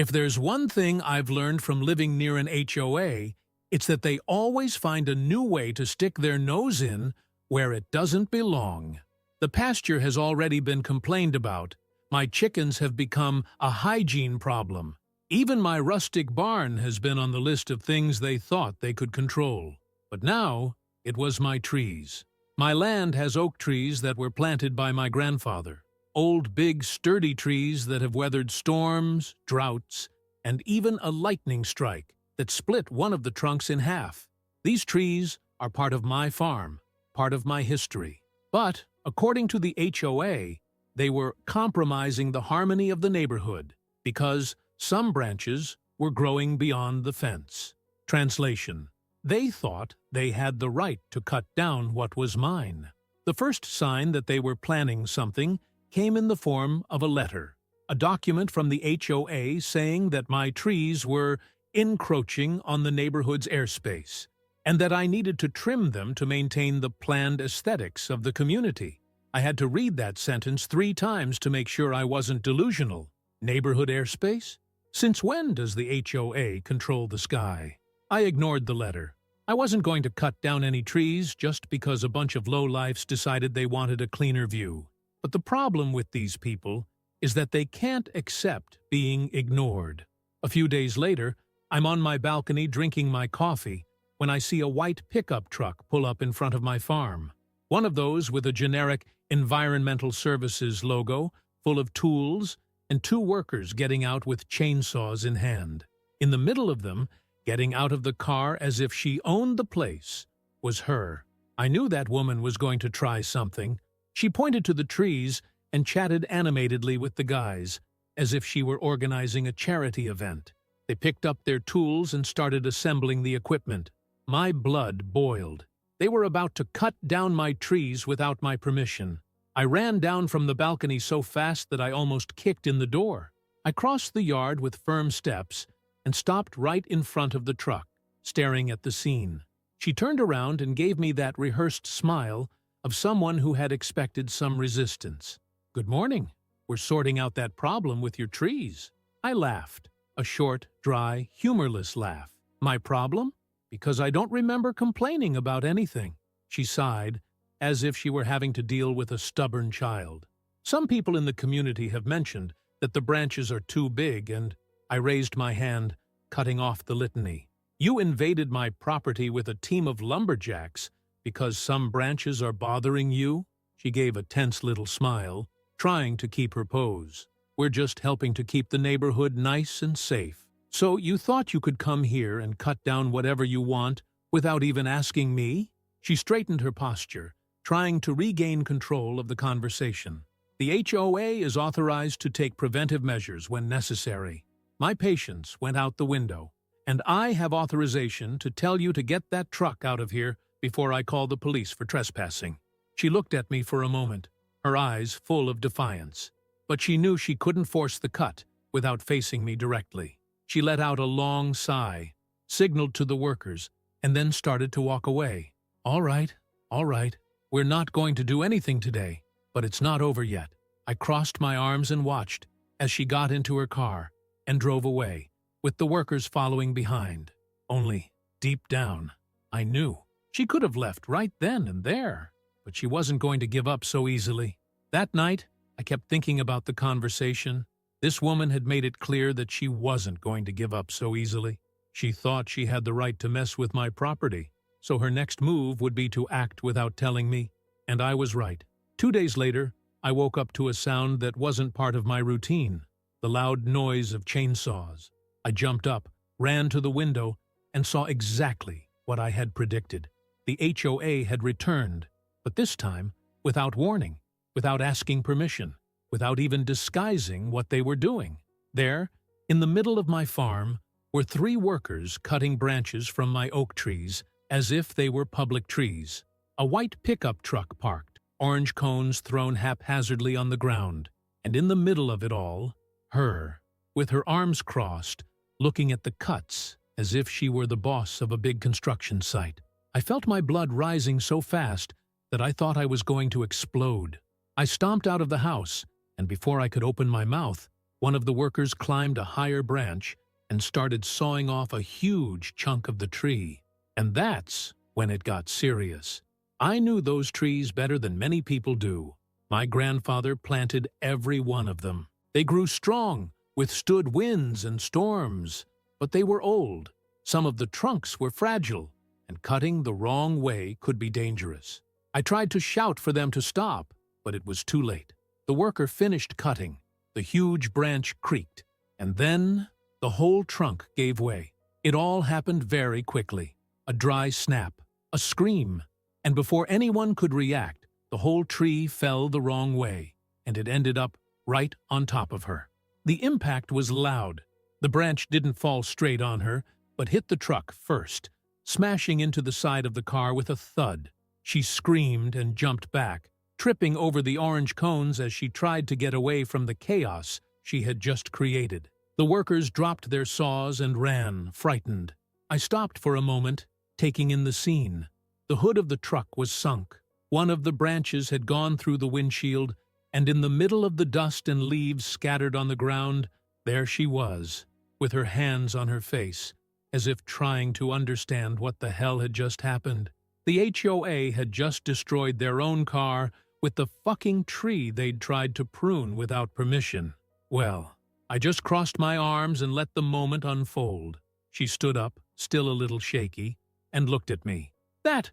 If there's one thing I've learned from living near an HOA, it's that they always find a new way to stick their nose in where it doesn't belong. The pasture has already been complained about. My chickens have become a hygiene problem. Even my rustic barn has been on the list of things they thought they could control. But now, it was my trees. My land has oak trees that were planted by my grandfather. Old, big, sturdy trees that have weathered storms, droughts, and even a lightning strike that split one of the trunks in half. These trees are part of my farm, part of my history. But, according to the HOA, they were compromising the harmony of the neighborhood because some branches were growing beyond the fence. Translation: they thought they had the right to cut down what was mine. The first sign that they were planning something came in the form of a letter, a document from the HOA saying that my trees were encroaching on the neighborhood's airspace, and that I needed to trim them to maintain the planned aesthetics of the community. I had to read that sentence 3 times to make sure I wasn't delusional. Neighborhood airspace? Since when does the HOA control the sky? I ignored the letter. I wasn't going to cut down any trees just because a bunch of lowlifes decided they wanted a cleaner view. But the problem with these people is that they can't accept being ignored. A few days later, I'm on my balcony drinking my coffee when I see a white pickup truck pull up in front of my farm. One of those with a generic Environmental Services logo, full of tools, and 2 workers getting out with chainsaws in hand. In the middle of them, getting out of the car as if she owned the place, was her. I knew that woman was going to try something. She pointed to the trees and chatted animatedly with the guys, as if she were organizing a charity event. They picked up their tools and started assembling the equipment. My blood boiled. They were about to cut down my trees without my permission. I ran down from the balcony so fast that I almost kicked in the door. I crossed the yard with firm steps and stopped right in front of the truck, staring at the scene. She turned around and gave me that rehearsed smile of someone who had expected some resistance. "Good morning. We're sorting out that problem with your trees." I laughed, a short, dry, humorless laugh. "My problem? Because I don't remember complaining about anything." She sighed, as if she were having to deal with a stubborn child. "Some people in the community have mentioned that the branches are too big, and..." I raised my hand, cutting off the litany. "You invaded my property with a team of lumberjacks because some branches are bothering you?" She gave a tense little smile, trying to keep her pose. "We're just helping to keep the neighborhood nice and safe. So you thought you could come here and cut down whatever you want without even asking me?" She straightened her posture, trying to regain control of the conversation. "The HOA is authorized to take preventive measures when necessary. My patience went out the window, and I have authorization to tell you to get that truck out of here before I call the police for trespassing." She looked at me for a moment, her eyes full of defiance. But she knew she couldn't force the cut without facing me directly. She let out a long sigh, signaled to the workers, and then started to walk away. All right. We're not going to do anything today, but it's not over yet." I crossed my arms and watched as she got into her car and drove away, with the workers following behind. Only, deep down, I knew she could have left right then and there, but she wasn't going to give up so easily. That night, I kept thinking about the conversation. This woman had made it clear that she wasn't going to give up so easily. She thought she had the right to mess with my property, so her next move would be to act without telling me, and I was right. 2 days later, I woke up to a sound that wasn't part of my routine, the loud noise of chainsaws. I jumped up, ran to the window, and saw exactly what I had predicted. The HOA had returned, but this time without warning, without asking permission, without even disguising what they were doing. There, in the middle of my farm, were 3 workers cutting branches from my oak trees as if they were public trees. A white pickup truck parked, orange cones thrown haphazardly on the ground, and in the middle of it all, her, with her arms crossed, looking at the cuts as if she were the boss of a big construction site. I felt my blood rising so fast that I thought I was going to explode. I stomped out of the house, and before I could open my mouth, One of the workers climbed a higher branch and started sawing off a huge chunk of the tree. And that's when it got serious. I knew those trees better than many people do. My grandfather planted every one of them. They grew strong, withstood winds and storms, but they were old. Some of the trunks were fragile, and cutting the wrong way could be dangerous. I tried to shout for them to stop, but it was too late. The worker finished cutting. The huge branch creaked, and then the whole trunk gave way. It all happened very quickly. A dry snap, a scream, and before anyone could react, the whole tree fell the wrong way, and it ended up right on top of her. The impact was loud. The branch didn't fall straight on her, but hit the truck first, smashing into the side of the car with a thud. She screamed and jumped back, tripping over the orange cones as she tried to get away from the chaos she had just created. The workers dropped their saws and ran, frightened. I stopped for a moment, taking in the scene. The hood of the truck was sunk. One of the branches had gone through the windshield, and in the middle of the dust and leaves scattered on the ground, there she was, with her hands on her face, as if trying to understand what the hell had just happened. The HOA had just destroyed their own car with the fucking tree they'd tried to prune without permission. Well, I just crossed my arms and let the moment unfold. She stood up, still a little shaky, and looked at me. That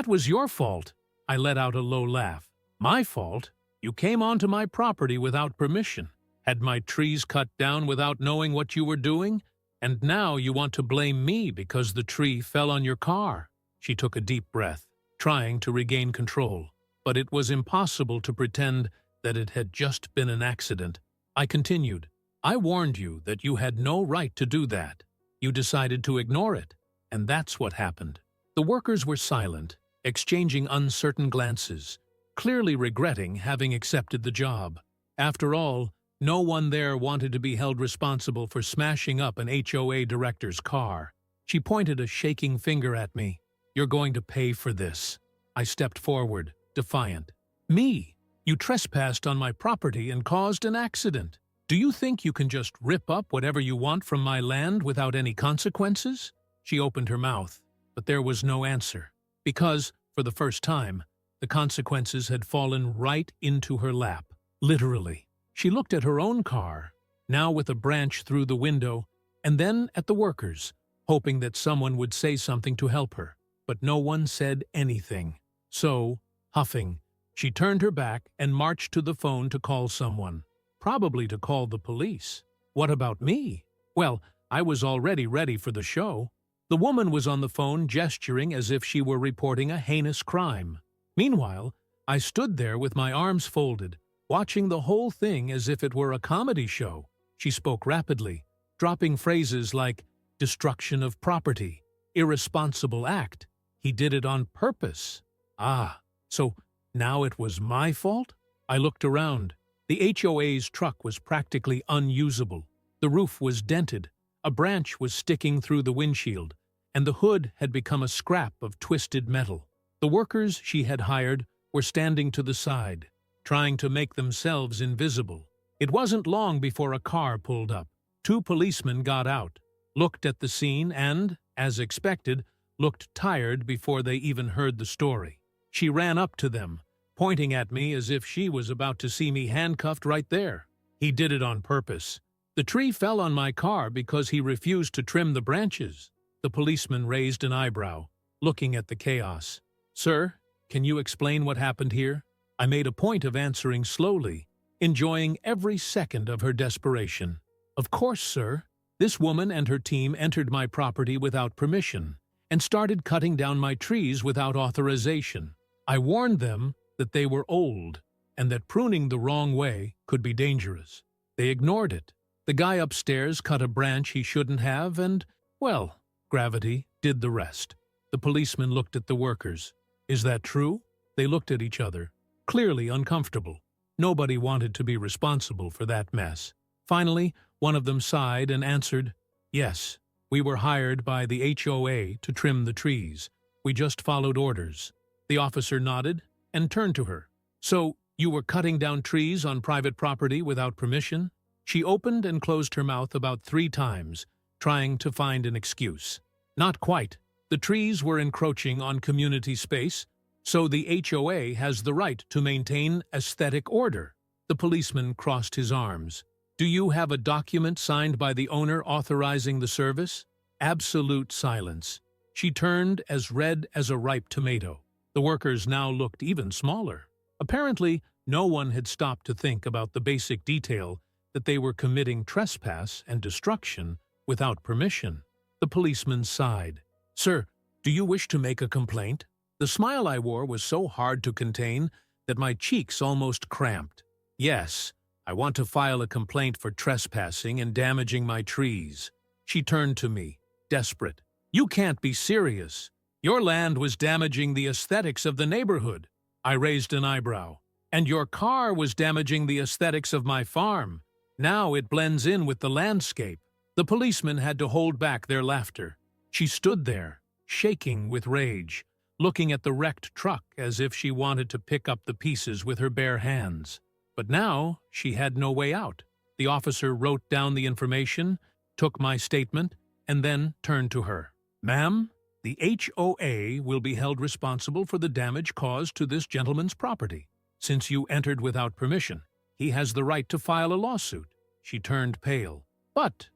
was your fault. I let out a low laugh. My fault? You came onto my property without permission, had my trees cut down without knowing what you were doing, and now you want to blame me because the tree fell on your car. She took a deep breath, trying to regain control, but it was impossible to pretend that it had just been an accident. I continued. I warned you that you had no right to do that. You decided to ignore it, and that's what happened. The workers were silent, exchanging uncertain glances, clearly regretting having accepted the job. After all, no one there wanted to be held responsible for smashing up an HOA director's car. She pointed a shaking finger at me. You're going to pay for this. I stepped forward, defiant. Me? You trespassed on my property and caused an accident. Do you think you can just rip up whatever you want from my land without any consequences? She opened her mouth, but there was no answer, because, for the first time, the consequences had fallen right into her lap, literally. She looked at her own car, now with a branch through the window, and then at the workers, hoping that someone would say something to help her. But no one said anything. So, huffing, she turned her back and marched to the phone to call someone, probably to call the police. What about me? Well, I was already ready for the show. The woman was on the phone gesturing as if she were reporting a heinous crime. Meanwhile, I stood there with my arms folded, watching the whole thing as if it were a comedy show. She spoke rapidly, dropping phrases like destruction of property, irresponsible act. He did it on purpose. Ah, so now it was my fault? I looked around. The HOA's truck was practically unusable. The roof was dented, a branch was sticking through the windshield, and the hood had become a scrap of twisted metal. The workers she had hired were standing to the side, trying to make themselves invisible. It wasn't long before a car pulled up. 2 policemen got out, looked at the scene and, as expected, looked tired before they even heard the story. She ran up to them, pointing at me as if she was about to see me handcuffed right there. He did it on purpose. The tree fell on my car because he refused to trim the branches. The policeman raised an eyebrow, looking at the chaos. Sir, can you explain what happened here? I made a point of answering slowly, enjoying every second of her desperation. Of course, sir. This woman and her team entered my property without permission and started cutting down my trees without authorization. I warned them that they were old and that pruning the wrong way could be dangerous. They ignored it. The guy upstairs cut a branch he shouldn't have and, well, gravity did the rest. The policeman looked at the workers. Is that true? They looked at each other, clearly uncomfortable. Nobody wanted to be responsible for that mess. Finally, one of them sighed and answered, Yes, we were hired by the HOA to trim the trees. We just followed orders. The officer nodded and turned to her. So, you were cutting down trees on private property without permission? She opened and closed her mouth about 3 times, trying to find an excuse. Not quite. The trees were encroaching on community space, so the HOA has the right to maintain aesthetic order. The policeman crossed his arms. Do you have a document signed by the owner authorizing the service? Absolute silence. She turned as red as a ripe tomato. The workers now looked even smaller. Apparently, no one had stopped to think about the basic detail that they were committing trespass and destruction without permission. The policeman sighed. Sir, do you wish to make a complaint? The smile I wore was so hard to contain that my cheeks almost cramped. Yes, I want to file a complaint for trespassing and damaging my trees. She turned to me, desperate. You can't be serious. Your land was damaging the aesthetics of the neighborhood. I raised an eyebrow. And your car was damaging the aesthetics of my farm. Now it blends in with the landscape. The policemen had to hold back their laughter. She stood there, shaking with rage, looking at the wrecked truck as if she wanted to pick up the pieces with her bare hands. But now she had no way out. The officer wrote down the information, took my statement, and then turned to her. Ma'am, the HOA will be held responsible for the damage caused to this gentleman's property. Since you entered without permission, he has the right to file a lawsuit. She turned pale. But,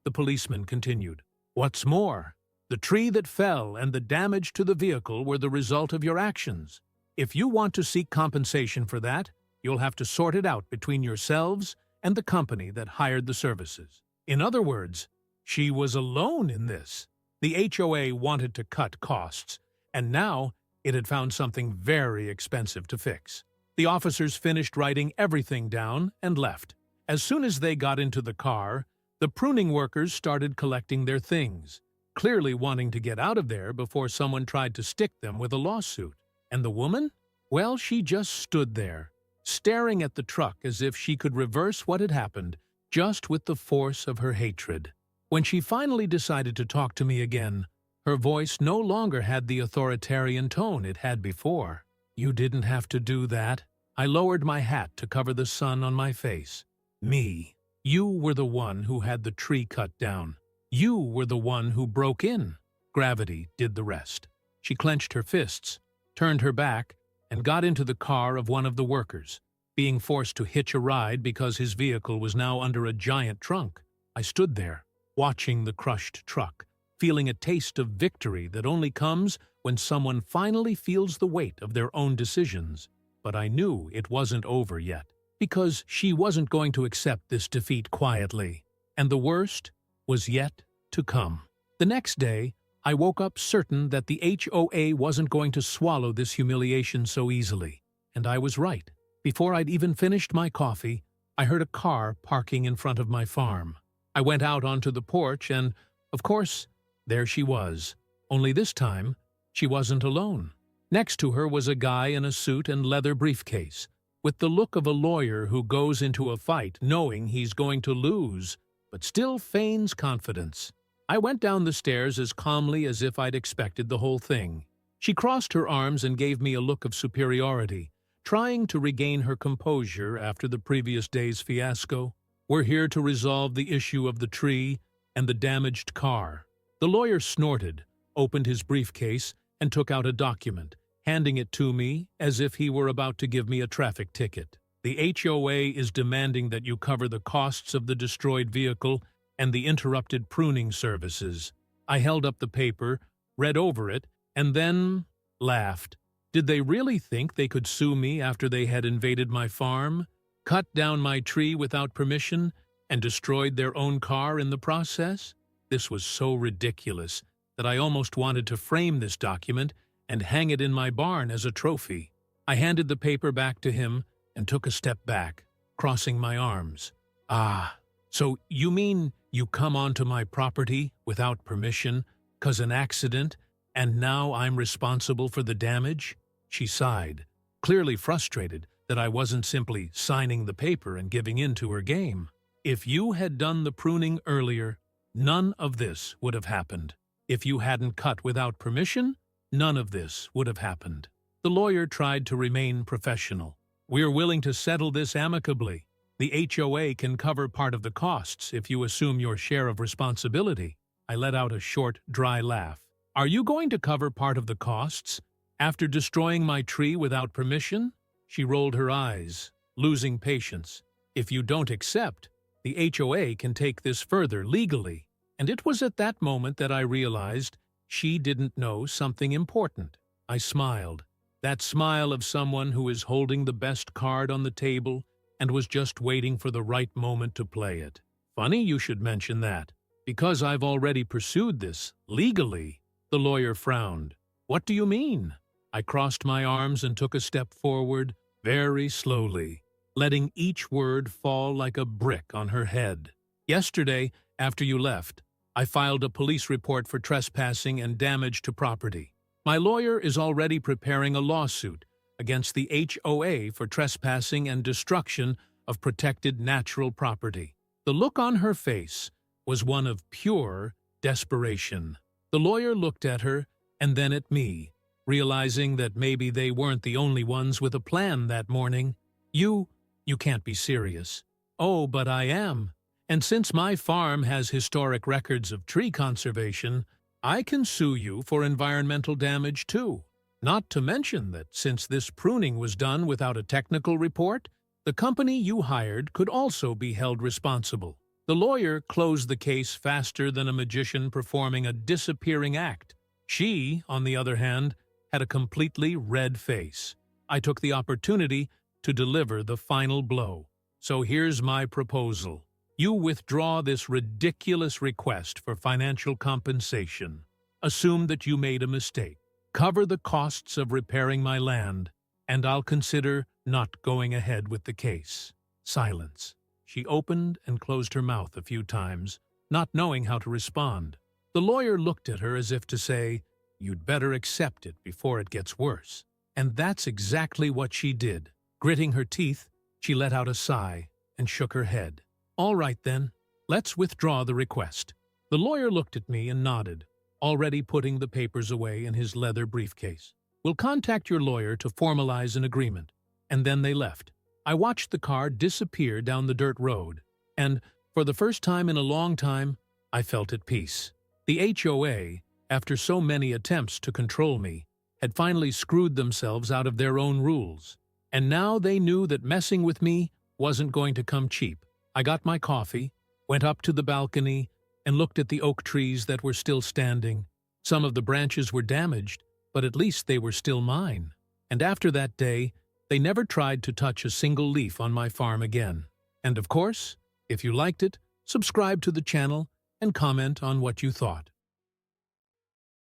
the policeman continued. What's more, the tree that fell and the damage to the vehicle were the result of your actions. If you want to seek compensation for that, you'll have to sort it out between yourselves and the company that hired the services. In other words, she was alone in this. The HOA wanted to cut costs, and now it had found something very expensive to fix. The officers finished writing everything down and left. As soon as they got into the car, the pruning workers started collecting their things, clearly wanting to get out of there before someone tried to stick them with a lawsuit. And the woman? Well, she just stood there, staring at the truck as if she could reverse what had happened just with the force of her hatred. When she finally decided to talk to me again, her voice no longer had the authoritarian tone it had before. You didn't have to do that. I lowered my hat to cover the sun on my face. Me. You were the one who had the tree cut down. You were the one who broke in. Gravity did the rest. She clenched her fists, turned her back, and got into the car of one of the workers, being forced to hitch a ride because his vehicle was now under a giant trunk. I stood there, watching the crushed truck, feeling a taste of victory that only comes when someone finally feels the weight of their own decisions. But I knew it wasn't over yet, because she wasn't going to accept this defeat quietly, and the worst was yet to come. The next day, I woke up certain that the HOA wasn't going to swallow this humiliation so easily, and I was right. Before I'd even finished my coffee, I heard a car parking in front of my farm. I went out onto the porch and, of course, there she was. Only this time, she wasn't alone. Next to her was a guy in a suit and leather briefcase, with the look of a lawyer who goes into a fight knowing he's going to lose, but still feigns confidence. I went down the stairs as calmly as if I'd expected the whole thing. She crossed her arms and gave me a look of superiority, trying to regain her composure after the previous day's fiasco. We're here to resolve the issue of the tree and the damaged car. The lawyer snorted, opened his briefcase, and took out a document, handing it to me as if he were about to give me a traffic ticket. The HOA is demanding that you cover the costs of the destroyed vehicle and the interrupted pruning services. I held up the paper, read over it, and then laughed. Did they really think they could sue me after they had invaded my farm, cut down my tree without permission, and destroyed their own car in the process? This was so ridiculous that I almost wanted to frame this document and hang it in my barn as a trophy. I handed the paper back to him and took a step back, crossing my arms. Ah, so you mean you come onto my property without permission, 'cause an accident, and now I'm responsible for the damage? She sighed, clearly frustrated that I wasn't simply signing the paper and giving in to her game. If you had done the pruning earlier, none of this would have happened. If you hadn't cut without permission, none of this would have happened. The lawyer tried to remain professional. We're willing to settle this amicably. The HOA can cover part of the costs if you assume your share of responsibility. I let out a short, dry laugh. Are you going to cover part of the costs after destroying my tree without permission? She rolled her eyes, losing patience. If you don't accept, the HOA can take this further legally. And it was at that moment that I realized she didn't know something important. I smiled. That smile of someone who is holding the best card on the table and was just waiting for the right moment to play it. Funny you should mention that. Because I've already pursued this, legally. The lawyer frowned. What do you mean? I crossed my arms and took a step forward, very slowly, letting each word fall like a brick on her head. Yesterday, after you left, I filed a police report for trespassing and damage to property. My lawyer is already preparing a lawsuit against the HOA for trespassing and destruction of protected natural property. The look on her face was one of pure desperation. The lawyer looked at her and then at me, realizing that maybe they weren't the only ones with a plan that morning. You can't be serious. Oh, but I am. And since my farm has historic records of tree conservation, I can sue you for environmental damage too. Not to mention that since this pruning was done without a technical report, the company you hired could also be held responsible. The lawyer closed the case faster than a magician performing a disappearing act. She, on the other hand, had a completely red face. I took the opportunity to deliver the final blow. So here's my proposal. You withdraw this ridiculous request for financial compensation. Assume that you made a mistake. Cover the costs of repairing my land, and I'll consider not going ahead with the case. Silence. She opened and closed her mouth a few times, not knowing how to respond. The lawyer looked at her as if to say, "You'd better accept it before it gets worse." And that's exactly what she did. Gritting her teeth, she let out a sigh and shook her head. All right then, let's withdraw the request. The lawyer looked at me and nodded, already putting the papers away in his leather briefcase. We'll contact your lawyer to formalize an agreement. And then they left. I watched the car disappear down the dirt road, and, for the first time in a long time, I felt at peace. The HOA, after so many attempts to control me, had finally screwed themselves out of their own rules. And now they knew that messing with me wasn't going to come cheap. I got my coffee, went up to the balcony, and looked at the oak trees that were still standing. Some of the branches were damaged, but at least they were still mine. And after that day, they never tried to touch a single leaf on my farm again. And of course, if you liked it, subscribe to the channel and comment on what you thought.